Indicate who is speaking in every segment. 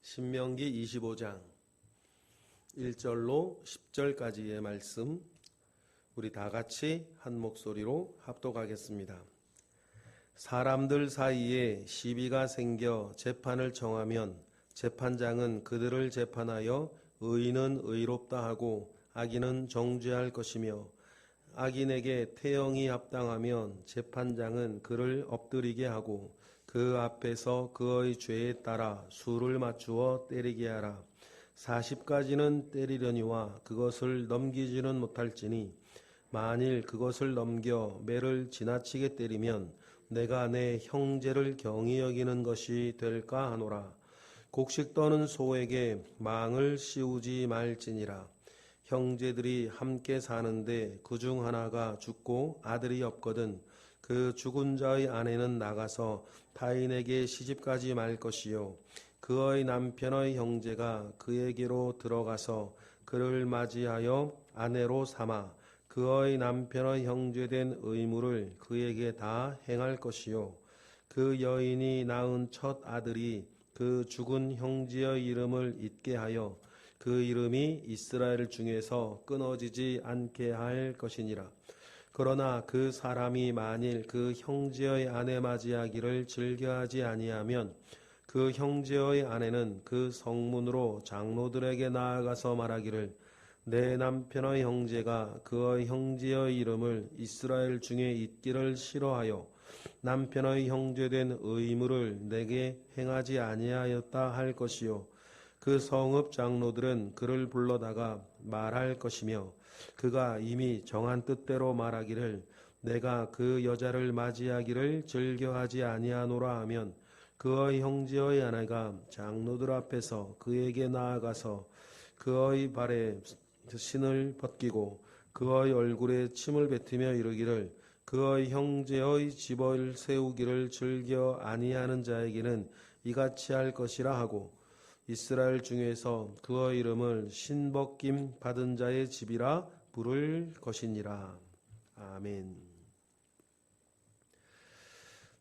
Speaker 1: 신명기 25장 1절로 10절까지의 말씀 우리 다 같이 한 목소리로 합독하겠습니다. 사람들 사이에 시비가 생겨 재판을 정하면 재판장은 그들을 재판하여 의인은 의롭다 하고 악인은 정죄할 것이며 악인에게 태형이 합당하면 재판장은 그를 엎드리게 하고 그 앞에서 그의 죄에 따라 수를 맞추어 때리게 하라. 40가지는 때리려니와 그것을 넘기지는 못할지니 만일 그것을 넘겨 매를 지나치게 때리면 내가 내 형제를 경히 여기는 것이 될까 하노라. 곡식 떠는 소에게 망을 씌우지 말지니라. 형제들이 함께 사는데 그중 하나가 죽고 아들이 없거든 그 죽은 자의 아내는 나가서 타인에게 시집가지 말 것이요 그의 남편의 형제가 그에게로 들어가서 그를 맞이하여 아내로 삼아 그의 남편의 형제된 의무를 그에게 다 행할 것이요 그 여인이 낳은 첫 아들이 그 죽은 형제의 이름을 잊게 하여 그 이름이 이스라엘 중에서 끊어지지 않게 할 것이니라. 그러나 그 사람이 만일 그 형제의 아내 맞이하기를 즐겨하지 아니하면 그 형제의 아내는 그 성문으로 장로들에게 나아가서 말하기를 내 남편의 형제가 그의 형제의 이름을 이스라엘 중에 잊기를 싫어하여 남편의 형제된 의무를 내게 행하지 아니하였다 할 것이요 그 성읍 장로들은 그를 불러다가 말할 것이며 그가 이미 정한 뜻대로 말하기를 내가 그 여자를 맞이하기를 즐겨하지 아니하노라 하면 그의 형제의 아내가 장로들 앞에서 그에게 나아가서 그의 발에 신을 벗기고 그의 얼굴에 침을 뱉으며 이르기를 그의 형제의 집을 세우기를 즐겨 아니하는 자에게는 이같이 할 것이라 하고 이스라엘 중에서 그의 이름을 신벗김 받은 자의 집이라 부를 것이니라. 아멘.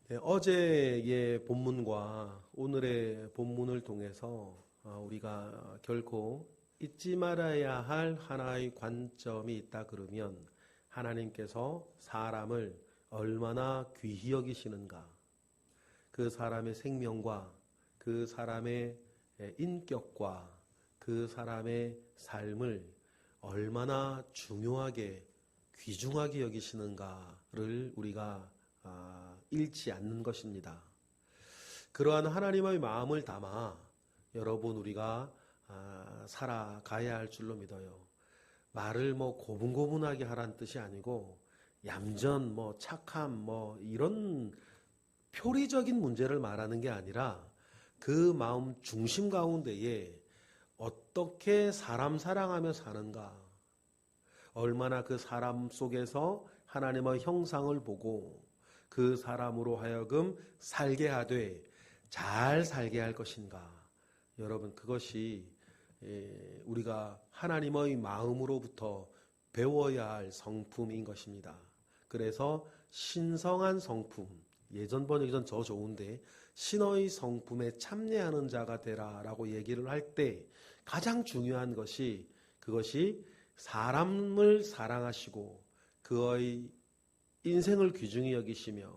Speaker 1: 네, 어제의 본문과 오늘의 본문을 통해서 우리가 결코 잊지 말아야 할 하나의 관점이 있다 그러면 하나님께서 사람을 얼마나 귀히 여기시는가, 그 사람의 생명과 그 사람의 인격과 그 사람의 삶을 얼마나 중요하게 귀중하게 여기시는가를 우리가 잃지 않는 것입니다. 그러한 하나님의 마음을 담아 여러분 우리가 살아가야 할 줄로 믿어요. 말을 고분고분하게 하라는 뜻이 아니고 얌전, 착함, 이런 표리적인 문제를 말하는 게 아니라 그 마음 중심 가운데에 어떻게 사람 사랑하며 사는가, 얼마나 그 사람 속에서 하나님의 형상을 보고 그 사람으로 하여금 살게 하되 잘 살게 할 것인가. 여러분, 그것이 우리가 하나님의 마음으로부터 배워야 할 성품인 것입니다. 그래서 신성한 성품, 예전 번역이 전 더 좋은데 신의 성품에 참여하는 자가 되라라고 얘기를 할 때 가장 중요한 것이 그것이 사람을 사랑하시고 그의 인생을 귀중히 여기시며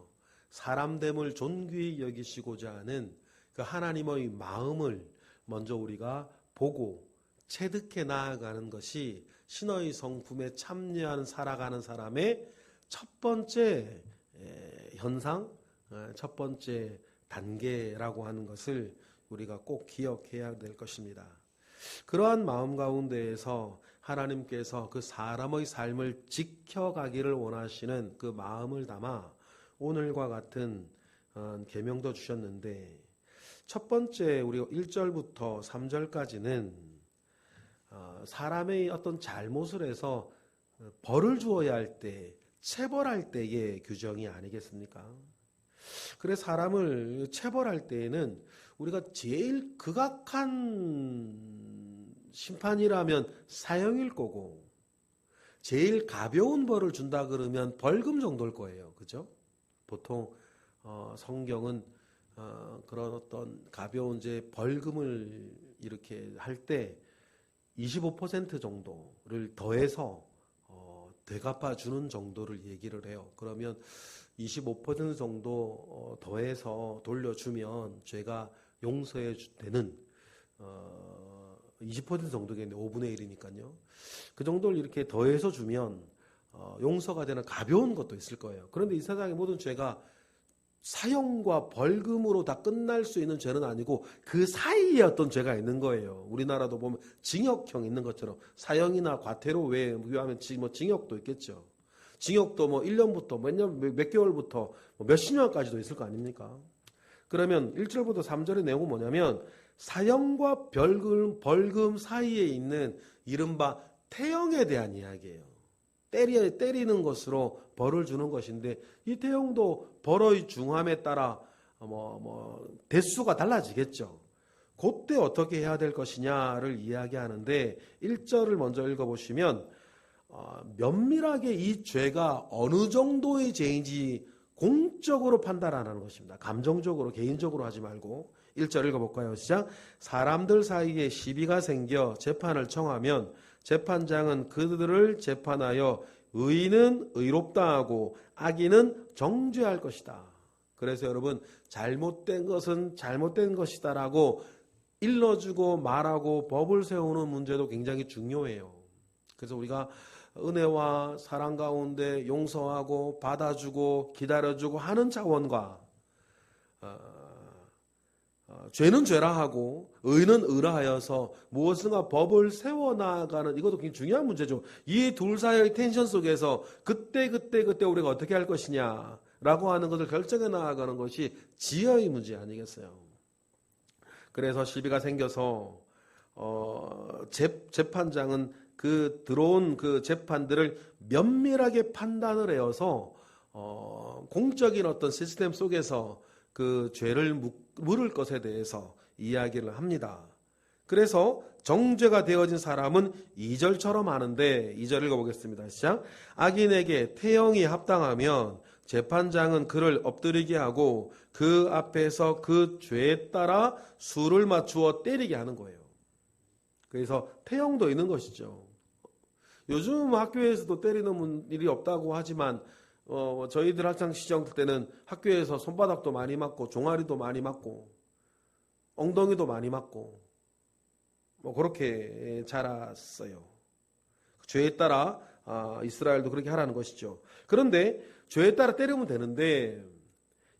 Speaker 1: 사람됨을 존귀히 여기시고자 하는 그 하나님의 마음을 먼저 우리가 보고 체득해 나아가는 것이 신의 성품에 참여하는 살아가는 사람의 첫 번째 현상, 첫 번째 단계라고 하는 것을 우리가 꼭 기억해야 될 것입니다. 그러한 마음 가운데에서 하나님께서 그 사람의 삶을 지켜가기를 원하시는 그 마음을 담아 오늘과 같은 계명도 주셨는데, 첫 번째 우리 1절부터 3절까지는 사람의 어떤 잘못을 해서 벌을 주어야 할 때, 체벌할 때의 규정이 아니겠습니까? 그래 사람을 체벌할 때에는 우리가 제일 극악한 심판이라면 사형일 거고, 제일 가벼운 벌을 준다 그러면 벌금 정도일 거예요. 그죠? 보통 성경은 그런 어떤 가벼운 벌금을 이렇게 할 때 25% 정도를 더해서 되갚아 주는 정도를 얘기를 해요. 그러면 25% 정도 더해서 돌려주면 죄가 용서해 되는 20% 정도겠네. 5분의 1이니까요. 그 정도를 이렇게 더해서 주면 용서가 되는 가벼운 것도 있을 거예요. 그런데 이 세상의 모든 죄가 사형과 벌금으로 다 끝날 수 있는 죄는 아니고 그 사이에 어떤 죄가 있는 거예요. 우리나라도 보면 징역형 있는 것처럼 사형이나 과태료 외에 하면 징역도 있겠죠. 징역도 1년부터 몇 개월부터 몇십 년까지도 있을 거 아닙니까? 그러면 1절부터 3절의 내용은 뭐냐면 사형과 벌금 사이에 있는 이른바 태형에 대한 이야기예요. 때리는 것으로 벌을 주는 것인데 이 태형도 벌의 중함에 따라 대수가 달라지겠죠. 그때 어떻게 해야 될 것이냐를 이야기하는데 1절을 먼저 읽어보시면 면밀하게 이 죄가 어느 정도의 죄인지 공적으로 판단하는 것입니다. 감정적으로 개인적으로 하지 말고 1절 읽어볼까요? 시작. 사람들 사이에 시비가 생겨 재판을 청하면 재판장은 그들을 재판하여 의인은 의롭다 하고 악인은 정죄할 것이다. 그래서 여러분 잘못된 것은 잘못된 것이다 라고 일러주고 말하고 법을 세우는 문제도 굉장히 중요해요. 그래서 우리가 은혜와 사랑 가운데 용서하고 받아주고 기다려주고 하는 차원과 죄는 죄라 하고 의는 의라 하여서 무엇인가 법을 세워나가는 이것도 굉장히 중요한 문제죠. 이 둘 사이의 텐션 속에서 그때 우리가 어떻게 할 것이냐라고 하는 것을 결정해 나가는 것이 지혜의 문제 아니겠어요. 그래서 시비가 생겨서 재판장은 들어온 그 재판들을 면밀하게 판단을 해서 공적인 어떤 시스템 속에서 그 죄를 물을 것에 대해서 이야기를 합니다. 그래서 정죄가 되어진 사람은 2절처럼 하는데 2절 읽어보겠습니다. 시작. 악인에게 태형이 합당하면 재판장은 그를 엎드리게 하고 그 앞에서 그 죄에 따라 수를 맞추어 때리게 하는 거예요. 그래서 태형도 있는 것이죠. 요즘 학교에서도 때리는 일이 없다고 하지만 저희들 학창 시절 때는 학교에서 손바닥도 많이 맞고 종아리도 많이 맞고 엉덩이도 많이 맞고 그렇게 자랐어요. 죄에 따라 이스라엘도 그렇게 하라는 것이죠. 그런데 죄에 따라 때리면 되는데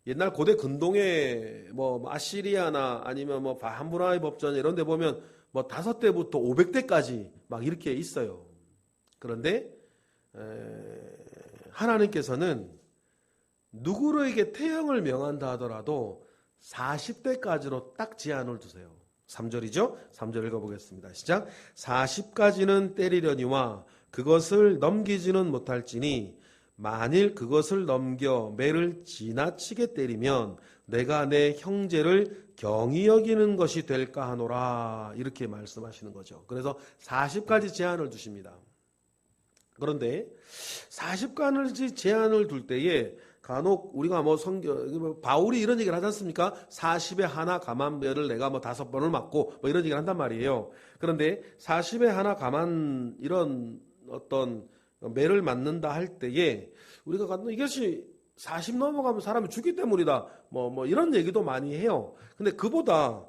Speaker 1: 옛날 고대 근동에 아시리아나 아니면 함무라비 법전 이런 데 보면 5대부터 500대까지 막 이렇게 있어요. 그런데 하나님께서는 누구에게 태형을 명한다 하더라도 40대까지로 딱 제한을 두세요. 3절이죠? 3절 읽어보겠습니다. 시작. 40까지는 때리려니와 그것을 넘기지는 못할지니 만일 그것을 넘겨 매를 지나치게 때리면 내가 내 형제를 경히 여기는 것이 될까 하노라. 이렇게 말씀하시는 거죠. 그래서 40까지 제한을 두십니다. 그런데 40까지 제한을 둘 때에 간혹 우리가 바울이 이런 얘기를 하지 않습니까? 40에 하나 감한 매를 내가 5번을 맞고 이런 얘기를 한단 말이에요. 그런데 40에 하나 감한 이런 어떤 매를 맞는다 할 때에 우리가 이것이 40 넘어가면 사람이 죽기 때문이다. 이런 얘기도 많이 해요. 근데 그보다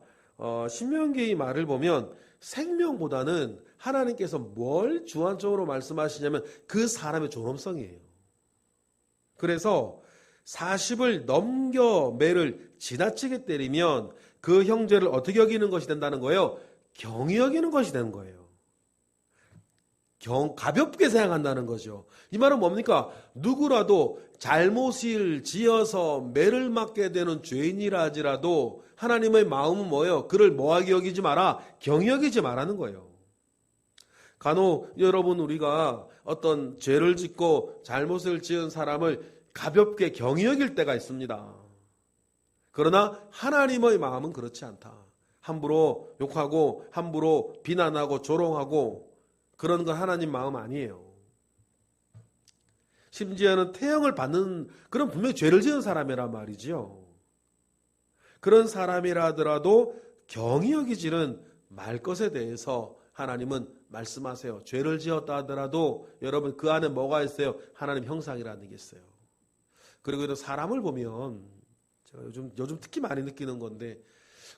Speaker 1: 신명기의 말을 보면 생명보다는 하나님께서 뭘 주안적으로 말씀하시냐면 그 사람의 존엄성이에요. 그래서 40을 넘겨 매를 지나치게 때리면 그 형제를 어떻게 여기는 것이 된다는 거예요? 경히 여기는 것이 되는 거예요. 가볍게 생각한다는 거죠. 이 말은 뭡니까? 누구라도 잘못을 지어서 매를 맞게 되는 죄인이라 하지라도 하나님의 마음은 뭐예요? 그를 뭐하게 여기지 마라? 경히 여기지 말라는 거예요. 간혹 여러분 우리가 어떤 죄를 짓고 잘못을 지은 사람을 가볍게 경히 여길 때가 있습니다. 그러나 하나님의 마음은 그렇지 않다. 함부로 욕하고 함부로 비난하고 조롱하고 그런 건 하나님 마음 아니에요. 심지어는 태형을 받는 그런 분명히 죄를 지은 사람이란 말이죠. 그런 사람이라 하더라도 경히 여기지는 말 것에 대해서 하나님은 말씀하세요. 죄를 지었다 하더라도 여러분 그 안에 뭐가 있어요? 하나님 형상이라는 게 있어요. 그리고 사람을 보면 제가 요즘 특히 많이 느끼는 건데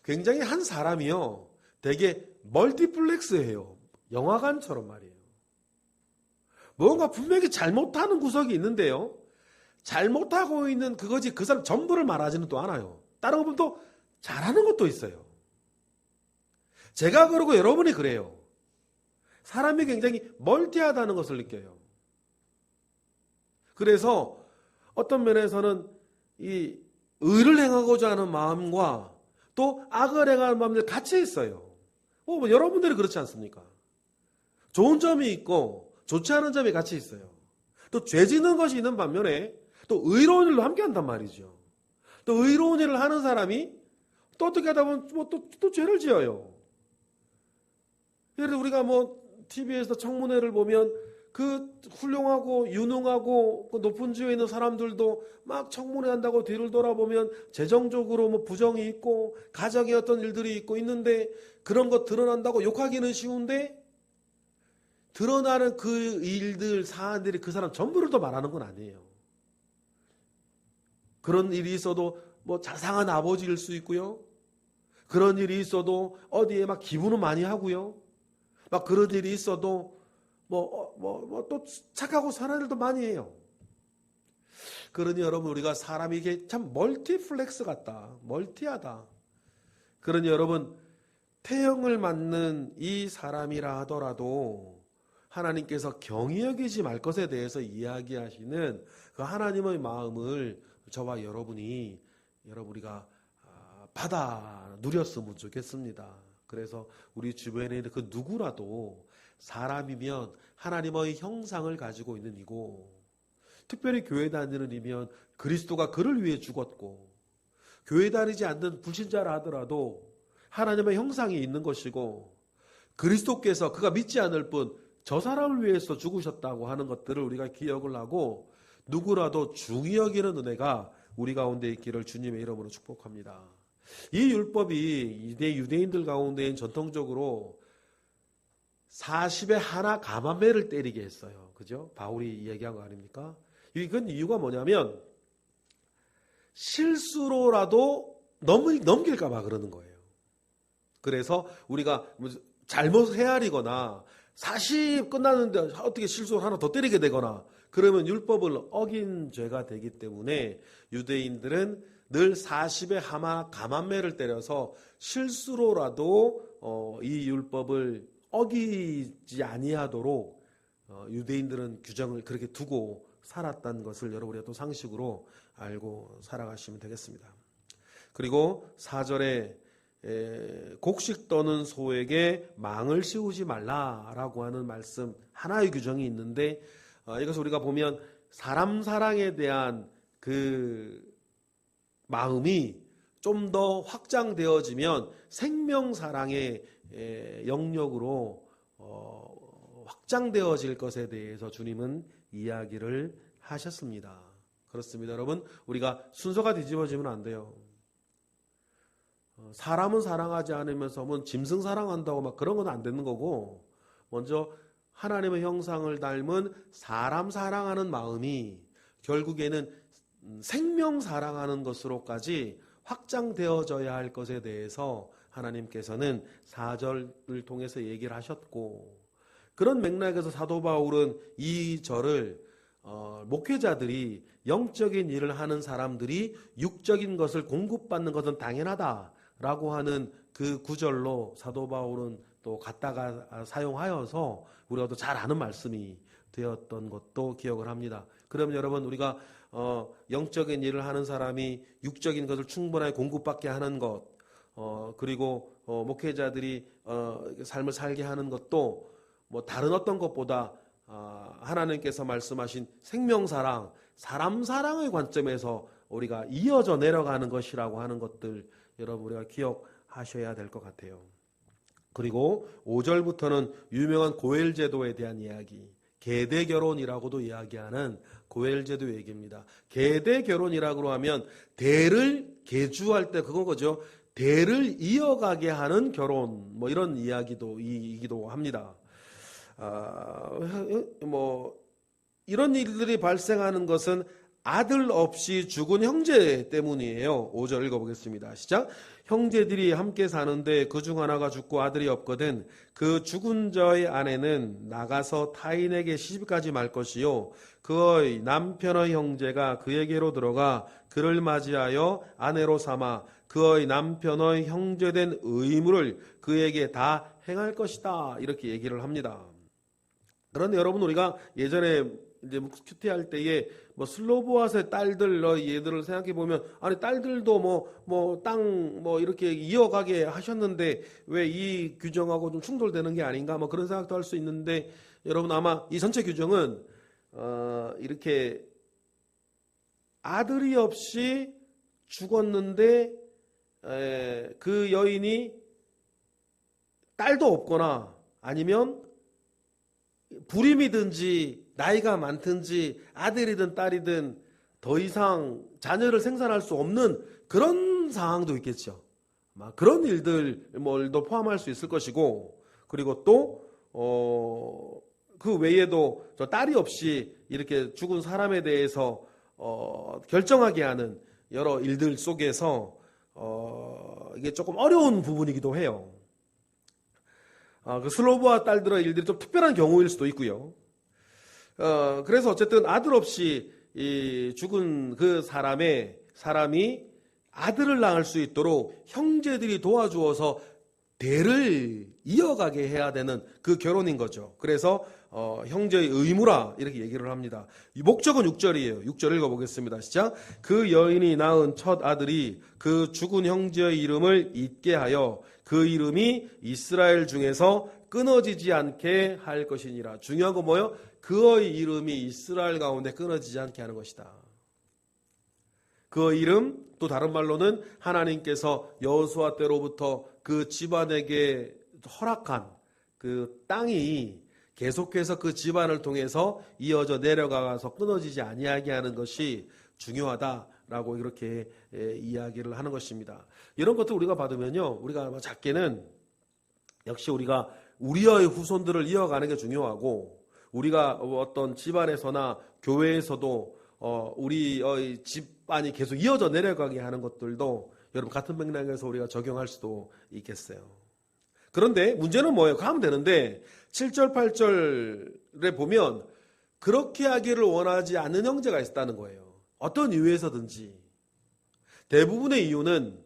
Speaker 1: 굉장히 한 사람이요 되게 멀티플렉스예요. 영화관처럼 말이에요. 뭔가 분명히 잘못하는 구석이 있는데요. 잘못하고 있는 그거지 그 사람 전부를 말하지는 또 않아요. 다른 부분 또 잘하는 것도 있어요. 제가 그러고 여러분이 그래요. 사람이 굉장히 멀티하다는 것을 느껴요. 그래서 어떤 면에서는 이 의를 행하고자 하는 마음과 또 악을 행하는 마음들이 같이 있어요. 뭐 여러분들이 그렇지 않습니까? 좋은 점이 있고 좋지 않은 점이 같이 있어요. 또 죄 짓는 것이 있는 반면에 또 의로운 일로 함께 한단 말이죠. 또 의로운 일을 하는 사람이 또 어떻게 하다 보면 또 죄를 지어요. 예를 들어 우리가 TV에서 청문회를 보면 그 훌륭하고 유능하고 그 높은 지위에 있는 사람들도 막 청문회 한다고 뒤를 돌아보면 재정적으로 부정이 있고 가정에 어떤 일들이 있고 있는데 그런 거 드러난다고 욕하기는 쉬운데 드러나는 그 일들 사안들이 그 사람 전부를 더 말하는 건 아니에요. 그런 일이 있어도 자상한 아버지일 수 있고요. 그런 일이 있어도 어디에 막 기부는 많이 하고요. 막 그런 일이 있어도 또 착하고 선한 일도 많이 해요. 그러니 여러분 우리가 사람이 이게 참 멀티플렉스 같다. 멀티하다. 그러니 여러분 태형을 맞는 이 사람이라 하더라도 하나님께서 경히 여기지 말 것에 대해서 이야기하시는 그 하나님의 마음을 저와 우리가 받아 누렸으면 좋겠습니다. 그래서 우리 주변에 있는 그 누구라도 사람이면 하나님의 형상을 가지고 있는 이고 특별히 교회 다니는 이면 그리스도가 그를 위해 죽었고 교회 다니지 않는 불신자라 하더라도 하나님의 형상이 있는 것이고 그리스도께서 그가 믿지 않을 뿐 저 사람을 위해서 죽으셨다고 하는 것들을 우리가 기억을 하고 누구라도 중히 여기는 은혜가 우리 가운데 있기를 주님의 이름으로 축복합니다. 이 율법이 유대인들 가운데는 전통적으로 40에 하나 가만매를 때리게 했어요. 그죠? 바울이 이야기한 거 아닙니까? 이건 이유가 뭐냐면 실수로라도 넘길까 봐 그러는 거예요. 그래서 우리가 잘못 헤아리거나 40 끝났는데 어떻게 실수를 하나 더 때리게 되거나 그러면 율법을 어긴 죄가 되기 때문에 유대인들은 늘 40에 하나 가만매를 때려서 실수로라도 이 율법을 어기지 아니하도록 유대인들은 규정을 그렇게 두고 살았다는 것을 여러분이 또 상식으로 알고 살아가시면 되겠습니다. 그리고 4절에 곡식 떠는 소에게 망을 씌우지 말라라고 하는 말씀 하나의 규정이 있는데 이것을 우리가 보면 사람 사랑에 대한 그 마음이 좀 더 확장되어지면 생명 사랑의 영역으로 확장되어질 것에 대해서 주님은 이야기를 하셨습니다. 그렇습니다. 여러분 우리가 순서가 뒤집어지면 안 돼요. 사람은 사랑하지 않으면서 짐승 사랑한다고 막 그런 건 안 되는 거고 먼저 하나님의 형상을 닮은 사람 사랑하는 마음이 결국에는 생명 사랑하는 것으로까지 확장되어져야 할 것에 대해서 하나님께서는 4절을 통해서 얘기를 하셨고 그런 맥락에서 사도 바울은 이 절을 목회자들이 영적인 일을 하는 사람들이 육적인 것을 공급받는 것은 당연하다라고 하는 그 구절로 사도 바울은 또 갖다가 사용하여서 우리가 또 잘 아는 말씀이 되었던 것도 기억을 합니다. 그러면 여러분 우리가 영적인 일을 하는 사람이 육적인 것을 충분하게 공급받게 하는 것 그리고 목회자들이 삶을 살게 하는 것도 다른 어떤 것보다 하나님께서 말씀하신 생명사랑, 사람 사랑의 관점에서 우리가 이어져 내려가는 것이라고 하는 것들 여러분 우리가 기억하셔야 될 것 같아요. 그리고 5절부터는 유명한 고엘 제도에 대한 이야기, 계대 결혼이라고도 이야기하는 고엘제도 얘기입니다. 계대 결혼이라고 하면 대를 계주할 때 그건 거죠. 대를 이어가게 하는 결혼, 뭐 이런 이야기이기도 합니다. 이런 일들이 발생하는 것은 아들 없이 죽은 형제 때문이에요. 5절 읽어보겠습니다. 시작. 형제들이 함께 사는데 그중 하나가 죽고 아들이 없거든 그 죽은 자의 아내는 나가서 타인에게 시집가지 말 것이요 그의 남편의 형제가 그에게로 들어가 그를 맞이하여 아내로 삼아 그의 남편의 형제된 의무를 그에게 다 행할 것이다. 이렇게 얘기를 합니다. 그런데 여러분, 우리가 예전에 이제 큐티할 때에 슬로보아스의 딸들 얘들을 생각해 보면, 아니 딸들도 땅 이렇게 이어가게 하셨는데 왜 이 규정하고 좀 충돌되는 게 아닌가 그런 생각도 할 수 있는데, 여러분 아마 이 전체 규정은 이렇게 아들이 없이 죽었는데 그 여인이 딸도 없거나 아니면 불임이든지 나이가 많든지 아들이든 딸이든 더 이상 자녀를 생산할 수 없는 그런 상황도 있겠죠. 그런 일들도 포함할 수 있을 것이고, 그리고 또 그 외에도 저 딸이 없이 이렇게 죽은 사람에 대해서 결정하게 하는 여러 일들 속에서 이게 조금 어려운 부분이기도 해요. 그 슬로보아 딸들의 일들이 좀 특별한 경우일 수도 있고요. 그래서 어쨌든 아들 없이 이 죽은 그 사람이 아들을 낳을 수 있도록 형제들이 도와주어서 대를 이어가게 해야 되는 그 결혼인 거죠. 그래서 형제의 의무라 이렇게 얘기를 합니다. 이 목적은 6절이에요. 6절 읽어보겠습니다. 시작. 그 여인이 낳은 첫 아들이 그 죽은 형제의 이름을 잊게 하여 그 이름이 이스라엘 중에서 끊어지지 않게 할 것이니라. 중요한 건 뭐예요? 그의 이름이 이스라엘 가운데 끊어지지 않게 하는 것이다. 그의 이름, 또 다른 말로는 하나님께서 여호수아 때로부터 그 집안에게 허락한 그 땅이 계속해서 그 집안을 통해서 이어져 내려가서 끊어지지 아니하게 하는 것이 중요하다라고 이렇게 이야기를 하는 것입니다. 이런 것들 우리가 받으면요, 우리가 작게는 역시 우리가 우리의 후손들을 이어가는 게 중요하고, 우리가 어떤 집안에서나 교회에서도 우리의 집안이 계속 이어져 내려가게 하는 것들도 여러분 같은 맥락에서 우리가 적용할 수도 있겠어요. 그런데 문제는 뭐예요? 가면 되는데 7절 8절에 보면 그렇게 하기를 원하지 않는 형제가 있다는 거예요. 어떤 이유에서든지. 대부분의 이유는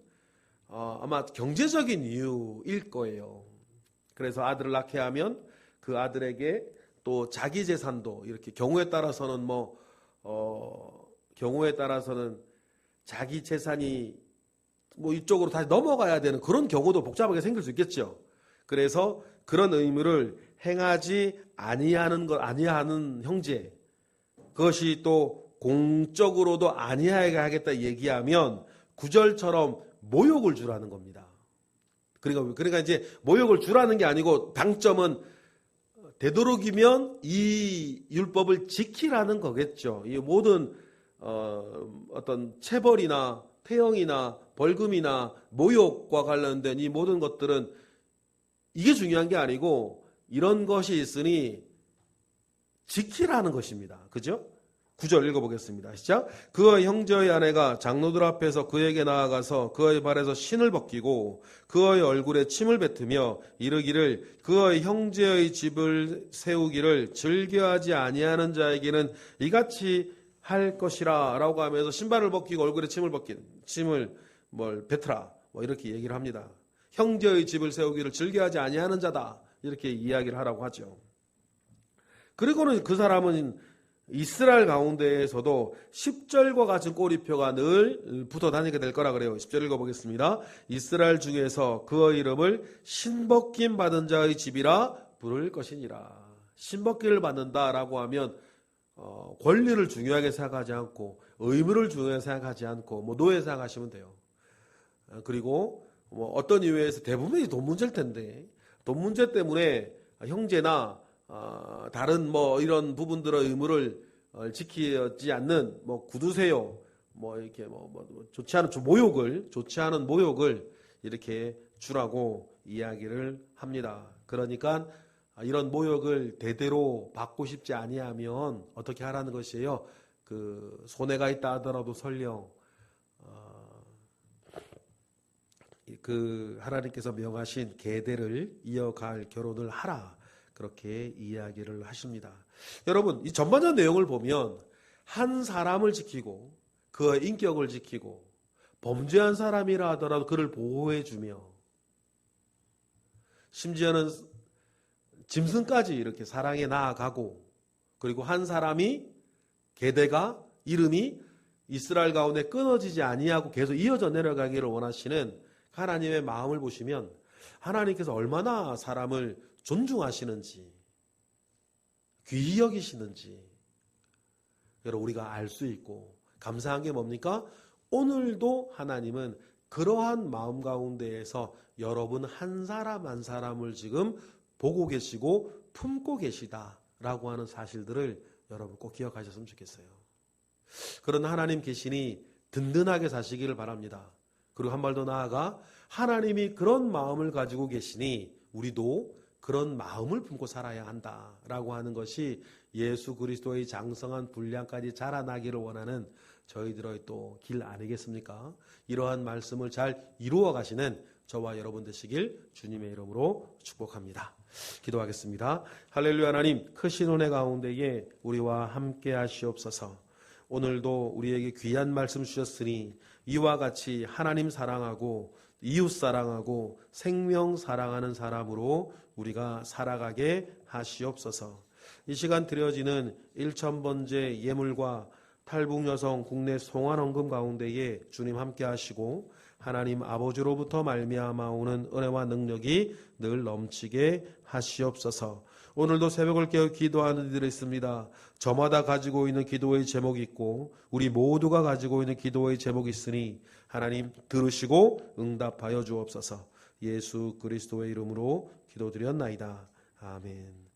Speaker 1: 아마 경제적인 이유일 거예요. 그래서 아들을 낳게 하면 그 아들에게 또 자기 재산도 이렇게 경우에 따라서는 자기 재산이 이쪽으로 다시 넘어가야 되는 그런 경우도 복잡하게 생길 수 있겠죠. 그래서 그런 의무를 행하지 아니하는 형제, 그것이 또 공적으로도 아니하게 하겠다 얘기하면 9절처럼 모욕을 주라는 겁니다. 그러니까 이제 모욕을 주라는 게 아니고 방점은 되도록이면 이 율법을 지키라는 거겠죠. 이 모든 어떤 체벌이나 태형이나 벌금이나 모욕과 관련된 이 모든 것들은 이게 중요한 게 아니고 이런 것이 있으니 지키라는 것입니다. 그죠? 9절 읽어보겠습니다. 시작. 그의 형제의 아내가 장로들 앞에서 그에게 나아가서 그의 발에서 신을 벗기고 그의 얼굴에 침을 뱉으며 이르기를 그의 형제의 집을 세우기를 즐겨하지 아니하는 자에게는 이같이 할 것이라 라고 하면서 신발을 벗기고 얼굴에 침을 뱉으라 이렇게 얘기를 합니다. 형제의 집을 세우기를 즐겨하지 아니하는 자다 이렇게 이야기를 하라고 하죠. 그리고는 그 사람은 이스라엘 가운데에서도 10절과 같은 꼬리표가 늘 붙어 다니게 될 거라 그래요. 10절 읽어보겠습니다. 이스라엘 중에서 그의 이름을 신벗김 받은 자의 집이라 부를 것이니라. 신벗기를 받는다라고 하면 권리를 중요하게 생각하지 않고 의무를 중요하게 생각하지 않고 노예 생각하시면 돼요. 그리고 어떤 이유에서 대부분이 돈 문제일 텐데 돈 문제 때문에 형제나 다른 이런 부분들의 의무를 지키지 않는 구두쇠요, 이렇게 좋지 않은 모욕을 이렇게 주라고 이야기를 합니다. 그러니까 이런 모욕을 대대로 받고 싶지 아니하면 어떻게 하라는 것이에요? 그 손해가 있다 하더라도 설령 그 하나님께서 명하신 계대를 이어갈 결혼을 하라, 그렇게 이야기를 하십니다. 여러분, 이 전반전 내용을 보면 한 사람을 지키고 그의 인격을 지키고 범죄한 사람이라 하더라도 그를 보호해주며 심지어는 짐승까지 이렇게 사랑해 나아가고, 그리고 한 사람이 계대가 이름이 이스라엘 가운데 끊어지지 아니하고 계속 이어져 내려가기를 원하시는 하나님의 마음을 보시면 하나님께서 얼마나 사람을 존중하시는지, 귀히 여기시는지 여러분 우리가 알 수 있고, 감사한 게 뭡니까? 오늘도 하나님은 그러한 마음 가운데에서 여러분 한 사람 한 사람을 지금 보고 계시고 품고 계시다라고 하는 사실들을 여러분 꼭 기억하셨으면 좋겠어요. 그런 하나님 계시니 든든하게 사시기를 바랍니다. 그리고 한 발 더 나아가 하나님이 그런 마음을 가지고 계시니 우리도 그런 마음을 품고 살아야 한다라고 하는 것이 예수 그리스도의 장성한 분량까지 자라나기를 원하는 저희들의 또 길 아니겠습니까? 이러한 말씀을 잘 이루어 가시는 저와 여러분 되시길 주님의 이름으로 축복합니다. 기도하겠습니다. 할렐루야. 하나님, 크신 은혜 가운데에 우리와 함께 하시옵소서. 오늘도 우리에게 귀한 말씀 주셨으니 이와 같이 하나님 사랑하고 이웃 사랑하고 생명 사랑하는 사람으로 우리가 살아가게 하시옵소서. 이 시간 드려지는 1000번째 예물과 탈북여성 국내 송환헌금 가운데에 주님 함께 하시고 하나님 아버지로부터 말미암아 오는 은혜와 능력이 늘 넘치게 하시옵소서. 오늘도 새벽을 깨어 기도하는 이들이 있습니다. 저마다 가지고 있는 기도의 제목이 있고 우리 모두가 가지고 있는 기도의 제목이 있으니 하나님 들으시고 응답하여 주옵소서. 예수 그리스도의 이름으로 기도드렸나이다. 아멘.